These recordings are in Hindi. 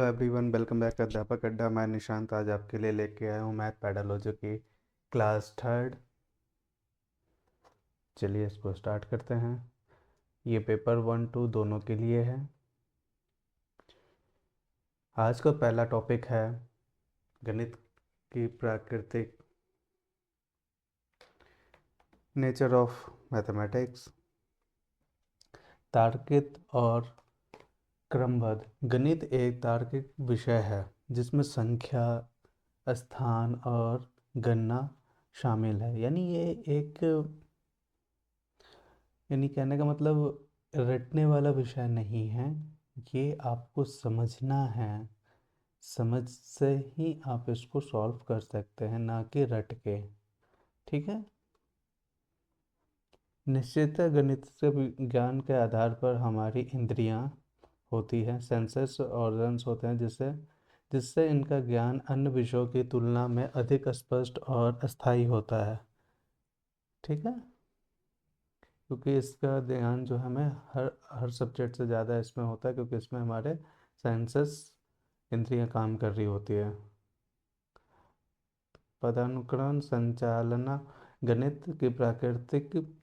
एवरीवन, वेलकम बैक अध्यापक अड्डा। मैं निशांत आज आपके लिए लेके आया हूँ मैथ पैडालॉजी की क्लास थर्ड। चलिए इसको स्टार्ट करते हैं। ये पेपर 1-2 दोनों के लिए है। आज का पहला टॉपिक है गणित की प्राकृतिक नेचर ऑफ मैथमेटिक्स। तार्किक और क्रमबद्ध गणित एक तार्किक विषय है जिसमें संख्या, स्थान और गणना शामिल है। यानी कहने का मतलब रटने वाला विषय नहीं है। ये आपको समझना है। समझ से ही आप इसको सॉल्व कर सकते हैं, ना कि रट के। ठीक है। निश्चित गणित से विज्ञान के आधार पर हमारी इंद्रियां होती हैं, सेंसस ऑर्गन्स होते हैं, जिससे इनका ज्ञान अन्य विषयों की तुलना में अधिक स्पष्ट और अस्थायी होता है। ठीक है। क्योंकि इसका ध्यान जो हमें हर हर सब्जेक्ट से ज़्यादा इसमें होता है, क्योंकि इसमें हमारे सेंसस इंद्रियां काम कर रही होती है। पदानुक्रम संचालना गणित की प्राकृतिक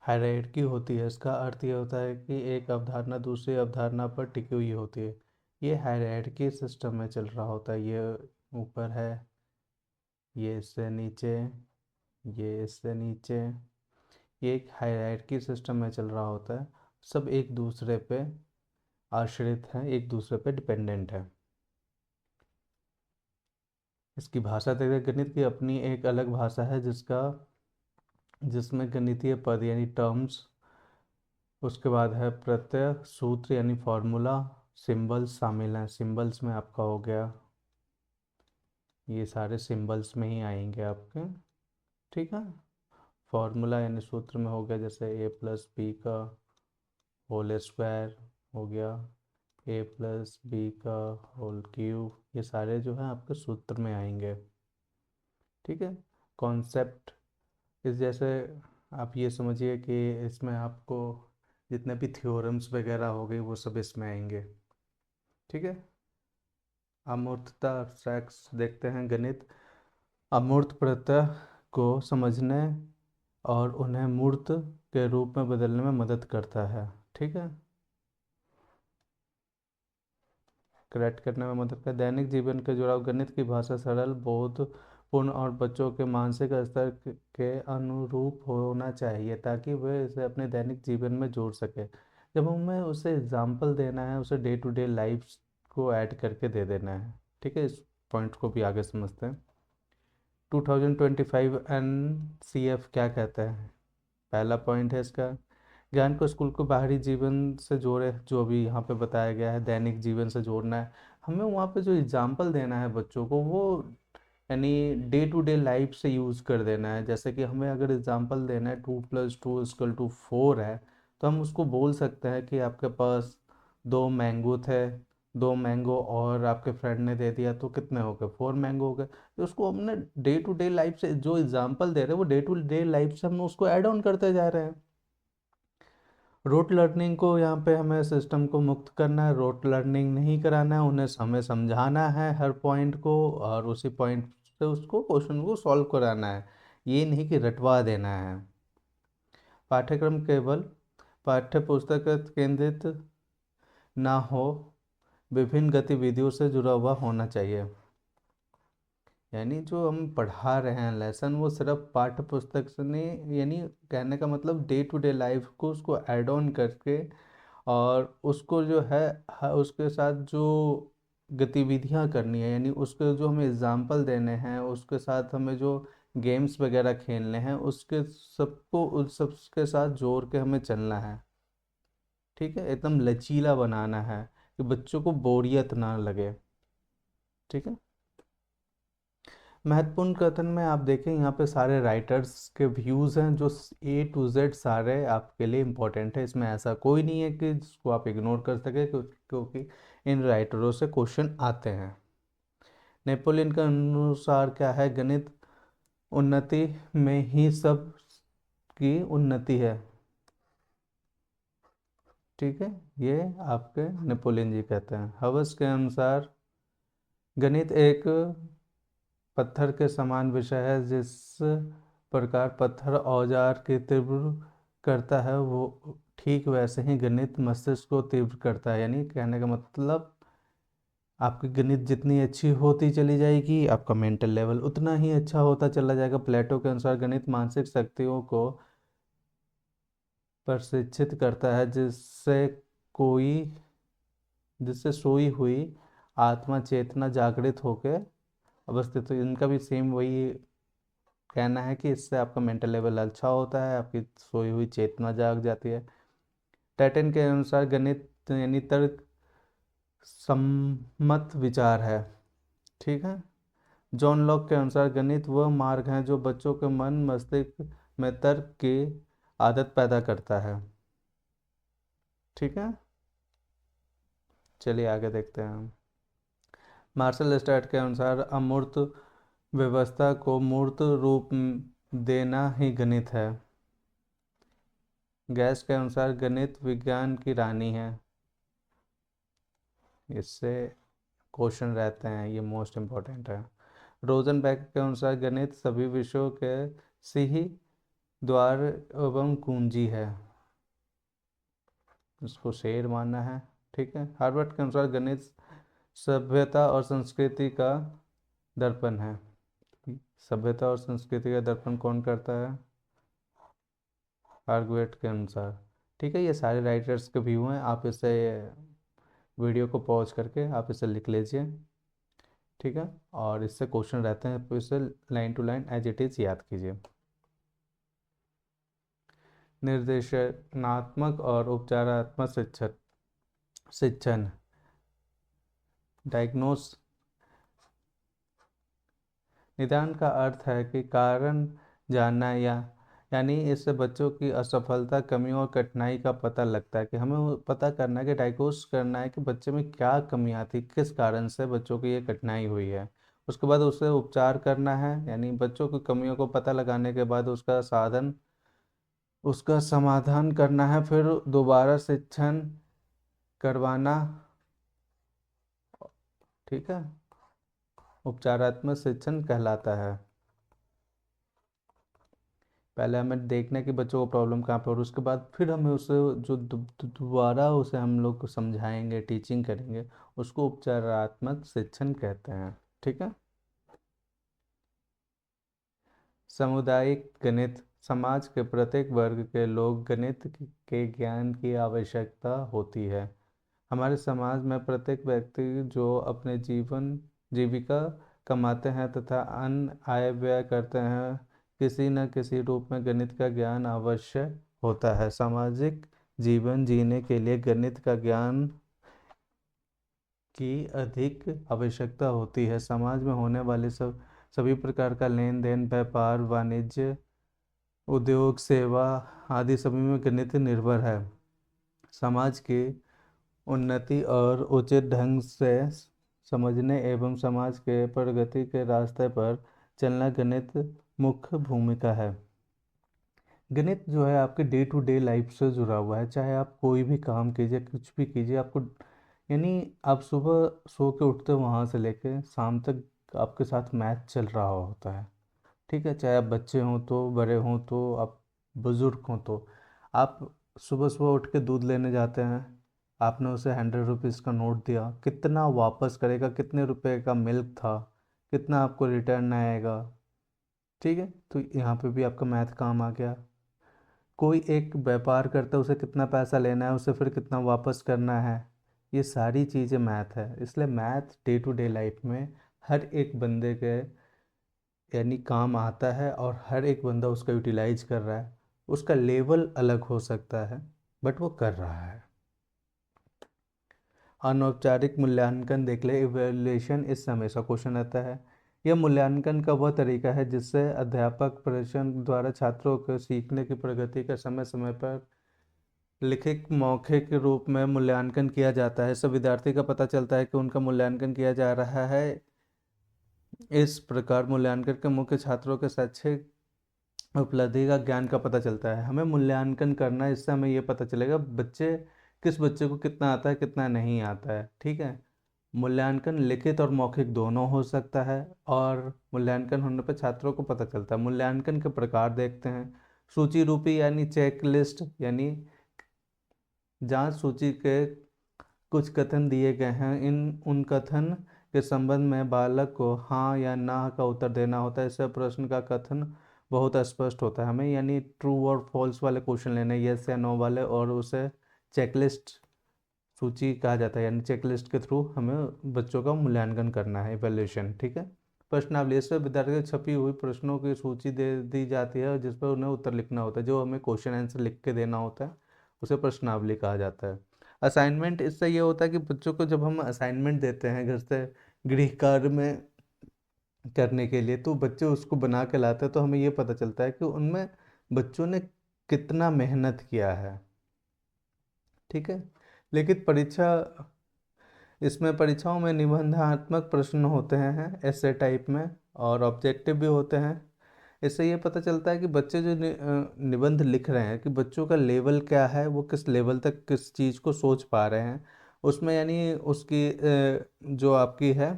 हायरार्की होती है। इसका अर्थ ये होता है कि एक अवधारणा दूसरी अवधारणा पर टिकी हुई होती है। ये हायरार्की सिस्टम में चल रहा होता है। ये ऊपर है, ये इससे नीचे, ये इससे नीचे। ये एक हायरार्की सिस्टम में चल रहा होता है। सब एक दूसरे पे आश्रित हैं, एक दूसरे पे डिपेंडेंट है। इसकी भाषा देखिए, गणित की अपनी एक अलग भाषा है जिसमें गणितीय पद यानी टर्म्स, उसके बाद है प्रत्यय, सूत्र यानी फॉर्मूला, सिंबल्स शामिल हैं। सिंबल्स में आपका हो गया, ये सारे सिंबल्स में ही आएंगे आपके। ठीक है। फॉर्मूला यानी सूत्र में हो गया, जैसे a+b का होल स्क्वायर हो गया, a+b का होल क्यूब। ये सारे जो है आपके सूत्र में आएंगे। ठीक है। कॉन्सेप्ट इस जैसे आप ये समझिए कि इसमें आपको जितने भी थ्योरम्स वगैरह हो गए वो सब इसमें आएंगे। ठीक है। अमूर्तता अब्स्ट्रैक्ट्स देखते हैं। गणित अमूर्त प्रत्यय को समझने और उन्हें मूर्त के रूप में बदलने में मदद करता है। ठीक है। करेक्ट करने में मदद करता है। दैनिक जीवन के जुड़ाव गणित की भाषा सरल, बोधपूर्ण और बच्चों के मानसिक स्तर के अनुरूप होना चाहिए, ताकि वे इसे अपने दैनिक जीवन में जोड़ सके। जब हमें उसे एग्जाम्पल देना है, उसे डे टू डे लाइफ को ऐड करके दे देना है। ठीक है। इस पॉइंट को भी आगे समझते हैं। 2025 NCF क्या कहता है? पहला पॉइंट है इसका, ज्ञान को स्कूल को बाहरी जीवन से जोड़े। जो अभी यहाँ पे बताया गया है, दैनिक जीवन से जोड़ना है। हमें वहाँ पे जो एग्जाम्पल देना है बच्चों को, वो यानी डे टू डे लाइफ से यूज़ कर देना है। जैसे कि हमें अगर एग्जाम्पल देना है 2+2=4 है, तो हम उसको बोल सकते हैं कि आपके पास 2 मैंगो थे, 2 मैंगो और आपके फ्रेंड ने दे दिया, तो कितने हो गए? 4 मैंगो हो गए। तो उसको हमने डे टू डे लाइफ से जो एग्जाम्पल दे रहे हैं, वो डे टू डे लाइफ से हम उसको ऐड ऑन करते जा रहे हैं। रोट लर्निंग को यहाँ पे हमें सिस्टम को मुक्त करना है, रोट लर्निंग नहीं कराना है। उन्हें हमें समझाना है हर पॉइंट को, और उसी पॉइंट से उसको क्वेश्चन को सॉल्व कराना है। ये नहीं कि रटवा देना है। पाठ्यक्रम केवल पाठ्य पुस्तक केंद्रित ना हो, विभिन्न गतिविधियों से जुड़ा हुआ होना चाहिए। यानी जो हम पढ़ा रहे हैं लेसन, वो सिर्फ पाठ्य पुस्तक से नहीं, यानी कहने का मतलब डे टू डे लाइफ को उसको ऐड ऑन करके, और उसको जो है उसके साथ जो गतिविधियां करनी है, यानी उसके जो हमें एग्जाम्पल देने हैं, उसके साथ हमें जो गेम्स वगैरह खेलने हैं, उसके सबको उस सबके साथ जोड़ के हमें चलना है। ठीक है। एकदम लचीला बनाना है कि बच्चों को बोरियत ना लगे। ठीक है। महत्वपूर्ण कथन में आप देखें, यहाँ पे सारे राइटर्स के व्यूज़ हैं, जो A to Z सारे आपके लिए इम्पोर्टेंट है। इसमें ऐसा कोई नहीं है कि जिसको आप इग्नोर कर सके, क्योंकि इन राइटरों से क्वेश्चन आते हैं। नेपोलियन के अनुसार क्या है? गणित उन्नति में ही सब की उन्नति है। ठीक है, ये आपके नेपोलियन जी कहते हैं। हवस के अनुसार गणित एक पत्थर के समान विषय है। जिस प्रकार पत्थर औजार के तीव्र करता है, वो ठीक वैसे ही गणित मस्तिष्क को तीव्र करता है। यानी कहने का मतलब, आपकी गणित जितनी अच्छी होती चली जाएगी, आपका मेंटल लेवल उतना ही अच्छा होता चला जाएगा। प्लेटो के अनुसार गणित मानसिक शक्तियों को प्रशिक्षित करता है, कोई जिससे सोई हुई आत्मा चेतना जागृत होकर अवस्थित हो। इनका भी सेम वही कहना है कि इससे आपका मेंटल लेवल अच्छा होता है, आपकी सोई हुई चेतना जाग जाती है। टैटन के अनुसार गणित यानी तर्क सम्मत विचार है। ठीक है। जॉन लॉक के अनुसार गणित वह मार्ग है जो बच्चों के मन मस्तिष्क में तर्क की आदत पैदा करता है। ठीक है, चलिए आगे देखते हैं हम। मार्शल स्टार्ट के अनुसार अमूर्त व्यवस्था को मूर्त रूप देना ही गणित है। गैस के अनुसार गणित विज्ञान की रानी है। इससे क्वेश्चन रहते हैं, ये मोस्ट इम्पोर्टेंट है। रोजनबैक के अनुसार गणित सभी विषयों के सही द्वार एवं कुंजी है। इसको शेर मानना है। ठीक है। हार्वर्ड के अनुसार गणित सभ्यता और संस्कृति का दर्पण है। सभ्यता और संस्कृति का दर्पण कौन करता है? हार्वर्ड के अनुसार। ठीक है, ये सारे राइटर्स के व्यू हैं। आप इसे वीडियो को पॉज करके आप इसे लिख लीजिए। ठीक है, और इससे क्वेश्चन रहते हैं तो इसे line to line as it is याद कीजिए। निर्देशनात्मक और उपचारात्मक शिक्षण शिक्षण डायग्नोस निदान का अर्थ है कि कारण जानना, यानी इससे बच्चों की असफलता, कमियों और कठिनाई का पता लगता है। कि हमें वो पता करना है कि डायग्नोस करना है कि बच्चे में क्या कमियां थी, किस कारण से बच्चों की ये कठिनाई हुई है। उसके बाद उससे उपचार करना है, यानी बच्चों की कमियों को पता लगाने के बाद उसका समाधान करना है। फिर दोबारा शिक्षण करवाना। ठीक है, उपचारात्मक शिक्षण कहलाता है। पहले हमें देखना है कि बच्चों को प्रॉब्लम कहाँ पे, और उसके बाद फिर हमें उसे जो दोबारा उसे हम लोग को समझाएंगे, टीचिंग करेंगे, उसको उपचारात्मक शिक्षण कहते हैं। ठीक है। सामुदायिक गणित समाज के प्रत्येक वर्ग के लोग गणित के ज्ञान की आवश्यकता होती है। हमारे समाज में प्रत्येक व्यक्ति जो अपने जीविका कमाते हैं तथा अन्य आय व्यय करते हैं, किसी न किसी रूप में गणित का ज्ञान अवश्य होता है। सामाजिक जीवन जीने के लिए गणित का ज्ञान की अधिक आवश्यकता होती है। समाज में होने वाले सभी प्रकार का लेन देन, व्यापार वाणिज्य, उद्योग, सेवा आदि सभी में गणित निर्भर है। समाज की उन्नति और उचित ढंग से समझने एवं समाज के प्रगति के रास्ते पर चलना गणित मुख्य भूमिका है। गणित जो है आपके डे टू डे लाइफ से जुड़ा हुआ है। चाहे आप कोई भी काम कीजिए, कुछ भी कीजिए, आपको यानी आप सुबह सो के उठते हो, वहाँ से लेके शाम तक आपके साथ मैथ चल रहा होता है। ठीक है, चाहे आप बच्चे हों तो, बड़े हों तो, आप बुज़ुर्ग हों तो। आप सुबह सुबह उठ के दूध लेने जाते हैं, आपने उसे 100 रुपीज़ का नोट दिया, कितना वापस करेगा, कितने रुपए का मिल्क था, कितना आपको रिटर्न आएगा। ठीक है, तो यहाँ पे भी आपका मैथ काम आ गया। कोई एक व्यापार करता है, उसे कितना पैसा लेना है, उसे फिर कितना वापस करना है, ये सारी चीज़ें मैथ है। इसलिए math day to day life में हर एक बंदे के यानी काम आता है, और हर एक बंदा उसका यूटिलाइज कर रहा है। उसका लेवल अलग हो सकता है, बट वो कर रहा है। अनौपचारिक मूल्यांकन देख ले, इवेल्युएशन इस हमेशा क्वेश्चन आता है। यह मूल्यांकन का वह तरीका है जिससे अध्यापक प्रश्न द्वारा छात्रों को सीखने की प्रगति का समय समय पर लिखित मौखिक रूप में मूल्यांकन किया जाता है। इससे विद्यार्थी का पता चलता है कि उनका मूल्यांकन किया जा रहा है। इस प्रकार मूल्यांकन के मुख्य छात्रों के शैक्षिक उपलब्धि का ज्ञान का पता चलता है। हमें मूल्यांकन करना है, इससे हमें ये पता चलेगा बच्चे किस बच्चे को कितना आता है कितना नहीं आता है। ठीक है। मूल्यांकन लिखित और मौखिक दोनों हो सकता है, और मूल्यांकन होने पर छात्रों को पता चलता है। मूल्यांकन के प्रकार देखते हैं। सूची रूपी यानी चेकलिस्ट, यानी जांच सूची के कुछ कथन दिए गए हैं, इन उन कथन के संबंध में बालक को हाँ या ना का उत्तर देना होता है। इससे प्रश्न का कथन बहुत स्पष्ट होता है। हमें यानी ट्रू और फॉल्स वाले क्वेश्चन लेने, यस या नो वाले, और उसे चेकलिस्ट सूची कहा जाता है, यानी चेकलिस्ट के थ्रू हमें बच्चों का मूल्यांकन करना है, इवैल्यूएशन। ठीक है। प्रश्नावली, इसमें विद्यार्थी को छपी हुई प्रश्नों की सूची दे दी जाती है जिस पर उन्हें उत्तर लिखना होता है। जो हमें क्वेश्चन आंसर लिख के देना होता है उसे प्रश्नावली कहा जाता है। असाइनमेंट, इससे ये होता है कि बच्चों को जब हम असाइनमेंट देते हैं घर से गृह कार्य में करने के लिए, तो बच्चे उसको बना के लाते हैं, तो हमें ये पता चलता है कि उनमें बच्चों ने कितना मेहनत किया है। ठीक है। लेकिन परीक्षा, इसमें परीक्षाओं में निबंधात्मक प्रश्न होते हैं ऐसे टाइप में, और ऑब्जेक्टिव भी होते हैं। इससे ये पता चलता है कि बच्चे जो निबंध लिख रहे हैं कि बच्चों का लेवल क्या है, वो किस लेवल तक किस चीज़ को सोच पा रहे हैं उसमें, यानी उसकी जो आपकी है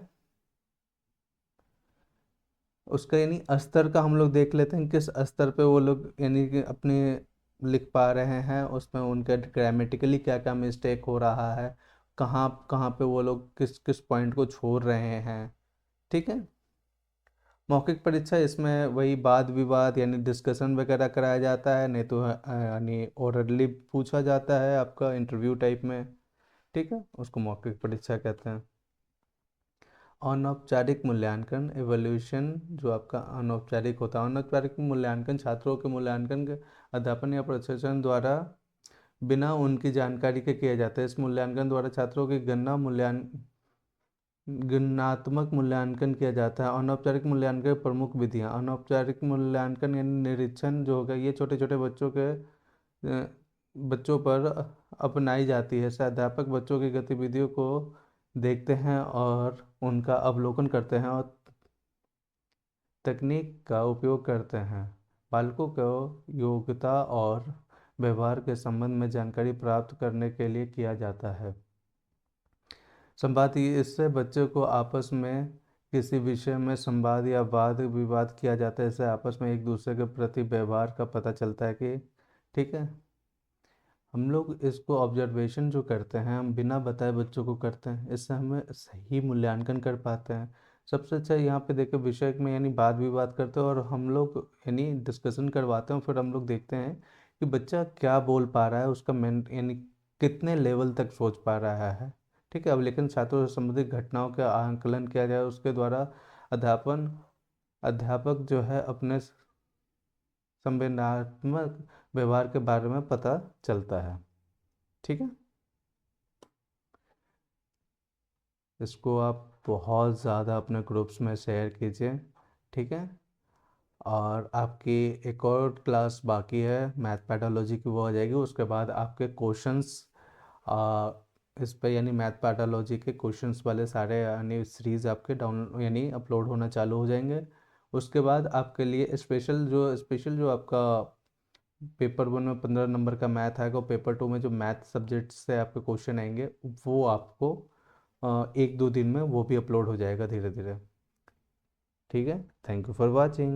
उसका यानी स्तर का हम लोग देख लेते हैं, किस स्तर पे वो लोग यानी कि अपने लिख पा रहे हैं, उसमें उनका ग्रामेटिकली क्या क्या मिस्टेक हो रहा है, कहाँ कहाँ पे वो लोग किस किस पॉइंट को छोड़ रहे हैं। ठीक है। मौखिक परीक्षा, इसमें वही वाद विवाद यानी डिस्कशन वगैरह कराया जाता है, नहीं तो यानी ओरली पूछा जाता है आपका इंटरव्यू टाइप में। ठीक है, उसको मौखिक परीक्षा कहते हैं। अनौपचारिक मूल्यांकन, इवोल्यूशन, जो आपका अनौपचारिक होता है। अनौपचारिक मूल्यांकन छात्रों के मूल्यांकन के अध्यापन या प्रशिक्षण द्वारा बिना उनकी जानकारी के किया जाता है। इस मूल्यांकन द्वारा छात्रों की गणनात्मक मूल्यांकन किया जाता है। अनौपचारिक मूल्यांकन की प्रमुख विधियां। अनौपचारिक मूल्यांकन यानी निरीक्षण जो होगा, ये छोटे छोटे बच्चों पर अपनाई जाती है। इससे अध्यापक बच्चों की गतिविधियों को देखते हैं और उनका अवलोकन करते हैं और तकनीक का उपयोग करते हैं। बालकों को योग्यता और व्यवहार के संबंध में जानकारी प्राप्त करने के लिए किया जाता है। संवाद, ये इससे बच्चों को आपस में किसी विषय में संवाद या वाद विवाद किया जाता है। इससे आपस में एक दूसरे के प्रति व्यवहार का पता चलता है कि ठीक है। हम लोग इसको ऑब्जर्वेशन जो करते हैं, हम बिना बताए बच्चों को करते हैं, इससे हमें सही मूल्यांकन कर पाते हैं। सबसे अच्छा यहाँ पे देखो विषय में यानी वाद विवाद करते हैं और हम लोग यानी डिस्कशन करवाते हैं, फिर हम लोग देखते हैं कि बच्चा क्या बोल पा रहा है, उसका मेन यानी कितने लेवल तक सोच पा रहा है। ठीक है। अब लेकिन छात्रों से संबंधित घटनाओं का आंकलन किया जाए, उसके द्वारा अध्यापन अध्यापक जो है अपने संवेदनात्मक व्यवहार के बारे में पता चलता है। ठीक है। इसको आप बहुत ज़्यादा अपने ग्रुप्स में शेयर कीजिए। ठीक है। और आपकी एक और क्लास बाकी है मैथ पैथोलॉजी की, वो आ जाएगी। उसके बाद आपके क्वेश्चंस इस पे यानी मैथ पैथोलॉजी के क्वेश्चंस वाले सारे यानी सीरीज़ आपके डाउन यानी अपलोड होना चालू हो जाएंगे। उसके बाद आपके लिए स्पेशल जो आपका पेपर 1 में 15 नंबर का मैथ आएगा, और पेपर 2 में जो मैथ सब्जेक्ट से आपके क्वेश्चन आएंगे वो आपको 1-2 दिन में वो भी अपलोड हो जाएगा धीरे धीरे। ठीक है। Thank you for watching.